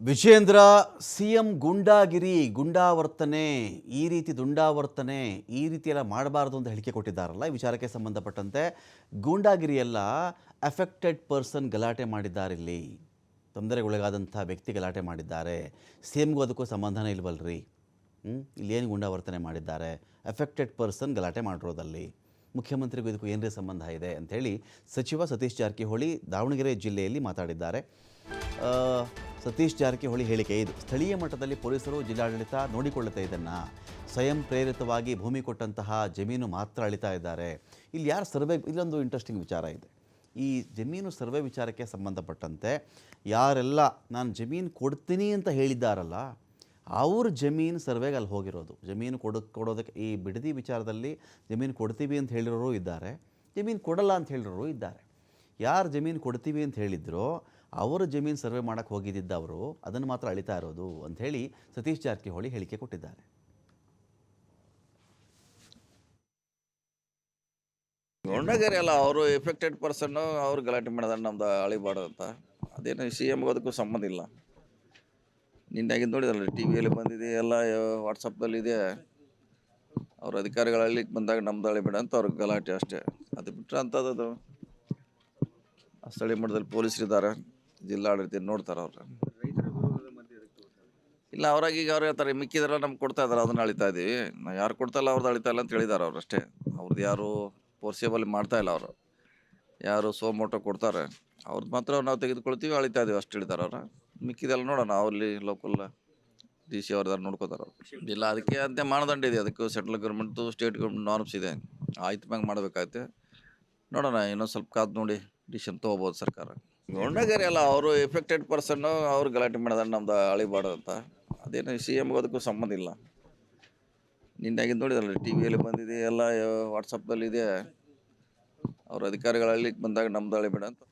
Vijendra CM ಗುಂಡಾಗಿರಿ ಗುಂಡಾವರ್ತನೆ ಈ ರೀತಿ ದುಂಡಾವರ್ತನೆ ಈ ರೀತಿ ಎಲ್ಲ ಮಾಡಬಾರ್ದು ಅಂತ ಹೇಳಿಕೆ ಕೊಟ್ಟಿದ್ದಾರಲ್ಲ. ಈ ವಿಚಾರಕ್ಕೆ ಸಂಬಂಧಪಟ್ಟಂತೆ ಗೂಂಡಾಗಿರಿ ಎಲ್ಲ ಅಫೆಕ್ಟೆಡ್ ಪರ್ಸನ್ ಗಲಾಟೆ ಮಾಡಿದ್ದಾರೆ. ಇಲ್ಲಿ ತೊಂದರೆಗೊಳಗಾದಂಥ ವ್ಯಕ್ತಿ ಗಲಾಟೆ ಮಾಡಿದ್ದಾರೆ. ಸಿಎಂಗೂ ಅದಕ್ಕೂ ಸಂಬಂಧನೇ ಇಲ್ವಲ್ರಿ. ಇಲ್ಲೇನು ಗುಂಡಾವರ್ತನೆ ಮಾಡಿದ್ದಾರೆ? ಅಫೆಕ್ಟೆಡ್ ಪರ್ಸನ್ ಗಲಾಟೆ ಮಾಡಿರೋದಲ್ಲಿ ಮುಖ್ಯಮಂತ್ರಿಗೂ ಇದಕ್ಕೂ ಏನರೇ ಸಂಬಂಧ ಇದೆ ಅಂಥೇಳಿ ಸಚಿವ ಸತೀಶ್ ಜಾರಕಿಹೊಳಿ ದಾವಣಗೆರೆ ಜಿಲ್ಲೆಯಲ್ಲಿ ಮಾತಾಡಿದ್ದಾರೆ. ಸತೀಶ್ ಜಾರಕಿಹೊಳಿ ಹೇಳಿಕೆ ಇದು. ಸ್ಥಳೀಯ ಮಟ್ಟದಲ್ಲಿ ಪೊಲೀಸರು ಜಿಲ್ಲಾಡಳಿತ ನೋಡಿಕೊಳ್ಳುತ್ತೆ. ಇದನ್ನು ಸ್ವಯಂ ಪ್ರೇರಿತವಾಗಿ ಭೂಮಿ ಕೊಟ್ಟಂತಹ ಜಮೀನು ಮಾತ್ರ ಅಳಿತಾ ಇದ್ದಾರೆ. ಇಲ್ಲಿ ಯಾರು ಸರ್ವೆ, ಇಲ್ಲೊಂದು ಇಂಟ್ರೆಸ್ಟಿಂಗ್ ವಿಚಾರ ಇದೆ. ಈ ಜಮೀನು ಸರ್ವೆ ವಿಚಾರಕ್ಕೆ ಸಂಬಂಧಪಟ್ಟಂತೆ ಯಾರೆಲ್ಲ ನಾನು ಜಮೀನು ಕೊಡ್ತೀನಿ ಅಂತ ಹೇಳಿದ್ದಾರಲ್ಲ, ಅವ್ರ ಜಮೀನು ಸರ್ವೆಗೆ ಅಲ್ಲಿ ಹೋಗಿರೋದು. ಜಮೀನು ಕೊಡೋದಕ್ಕೆ ಈ ಬಿಡದಿ ವಿಚಾರದಲ್ಲಿ ಜಮೀನು ಕೊಡ್ತೀವಿ ಅಂತ ಹೇಳಿರೋರು ಇದ್ದಾರೆ, ಜಮೀನು ಕೊಡಲ್ಲ ಅಂತ ಹೇಳಿರೋರು ಇದ್ದಾರೆ. ಯಾರು ಜಮೀನು ಕೊಡ್ತೀವಿ ಅಂತ ಹೇಳಿದ್ರೋ ಅವರ ಜಮೀನು ಸರ್ವೆ ಮಾಡೋಕ್ಕೆ ಹೋಗಿದ್ದವರು ಅದನ್ನು ಮಾತ್ರ ಅಳಿತಾ ಇರೋದು ಅಂಥೇಳಿ ಸತೀಶ್ ಜಾರಕಿಹೊಳಿ ಹೇಳಿಕೆ ಕೊಟ್ಟಿದ್ದಾರೆ. ಗುಂಡಾಗಿರಿ ಅಲ್ಲ, ಅವರು ಎಫೆಕ್ಟೆಡ್ ಪರ್ಸನ್, ಅವ್ರು ಗಲಾಟೆ ಮಾಡಿದ್ರೆ ನಮ್ದು ಅಳಿಬಾರ್ದು ಅಂತ. ಅದೇನು ಸಿ ಎಮ್ಗೆ ಅದಕ್ಕೂ ಸಂಬಂಧ ಇಲ್ಲ. ನಿನ್ನಾಗಿದ್ದು ನೋಡಿದ್ರಲ್ಲ, ಟಿ ವಿಯಲ್ಲಿ ಬಂದಿದೆ, ಎಲ್ಲ ವಾಟ್ಸಪ್ದಲ್ಲಿ ಇದೆ. ಅವ್ರ ಅಧಿಕಾರಿಗಳಲ್ಲಿ ಬಂದಾಗ ನಮ್ದು ಅಳಿಬೇಡ ಅಂತ ಅವ್ರಿಗೆ ಗಲಾಟೆ ಅಷ್ಟೇ. ಅದು ಬಿಟ್ಟರೆ ಅಂಥದ್ದು ಸ್ಥಳೀಯ ಮಟ್ಟದಲ್ಲಿ ಪೊಲೀಸರಿದ್ದಾರೆ, ಜಿಲ್ಲಾಡಳಿತ ನೋಡ್ತಾರೆ ಅವ್ರು. ಇಲ್ಲ, ಅವ್ರಾಗ ಈಗ ಅವ್ರು ಹೇಳ್ತಾರೆ ಮಿಕ್ಕಿದ್ರೆಲ್ಲ ನಮ್ಗೆ ಕೊಡ್ತಾ ಇದ್ದಾರೆ, ಅದನ್ನ ಅಳಿತಾ ಇದ್ದೀವಿ. ನಾವು ಯಾರು ಕೊಡ್ತಾ ಇಲ್ಲ ಅವ್ರದ್ದು ಅಳಿತಾ ಇಲ್ಲ ಅಂತ ಹೇಳಿದ್ದಾರೆ ಅವ್ರು ಅಷ್ಟೇ. ಅವ್ರದ್ದು ಯಾರು ಫೋರ್ಸೇಬಲ್ ಮಾಡ್ತಾ ಇಲ್ಲ. ಅವರು ಯಾರು ಸೋಮೋಟೋ ಕೊಡ್ತಾರೆ ಅವ್ರದ್ದು ಮಾತ್ರ ನಾವು ತೆಗೆದುಕೊಳ್ತೀವಿ, ಅಳಿತಾ ಇದೀವಿ ಅಷ್ಟು ಹೇಳಿದ್ದಾರೆ ಅವ್ರು. ಮಿಕ್ಕಿದೆಲ್ಲ ನೋಡೋಣ, ಅಲ್ಲಿ ಲೋಕಲ್ ಡಿ ಸಿ ಅವ್ರದಾರು ನೋಡ್ಕೋತಾರೆ ಅವ್ರು. ಇಲ್ಲ, ಅದಕ್ಕೆ ಅಂತ ಮಾನದಂಡ ಇದೆ, ಅದಕ್ಕೂ ಸೆಂಟ್ರಲ್ ಗೌರ್ಮೆಂಟ್ದು ಸ್ಟೇಟ್ ಗೌರ್ಮೆಂಟ್ ನಾರ್ಮ್ಸ್ ಇದೆ. ಆಯ್ತು ಮ್ಯಾಂಗೆ ಮಾಡಬೇಕಾಗುತ್ತೆ. ನೋಡೋಣ, ಇನ್ನೊಂದು ಸ್ವಲ್ಪ ಕಾದು ನೋಡಿ ಡಿಸಿಷನ್ ತೊಗೋಬೋದು ಸರ್ಕಾರ. ಗುಂಡಾಗಿರಿ ಅಲ್ಲ, ಅವರು ಎಫೆಕ್ಟೆಡ್ ಪರ್ಸನ್, ಅವ್ರು ಗಲಾಟೆ ಮಾಡಿದ್ರೆ ನಮ್ದು ಅಳಿಬಾರ್ದು ಅಂತ. ಅದೇನು ಸಿ ಎಮ್ಗೆ ಅದಕ್ಕೂ ಸಂಬಂಧ ಇಲ್ಲ. ನಿನ್ನಾಗಿದ್ದು ನೋಡಿದ್ರಲ್ಲ, ಟಿ ವಿಯಲ್ಲಿ ಬಂದಿದೆ, ಎಲ್ಲ ವಾಟ್ಸಪ್ದಲ್ಲಿ ಇದೆ. ಅವ್ರ ಅಧಿಕಾರಿಗಳಲ್ಲಿ ಬಂದಾಗ ನಮ್ದು ಅಳಿಬೇಡ ಅಂತ.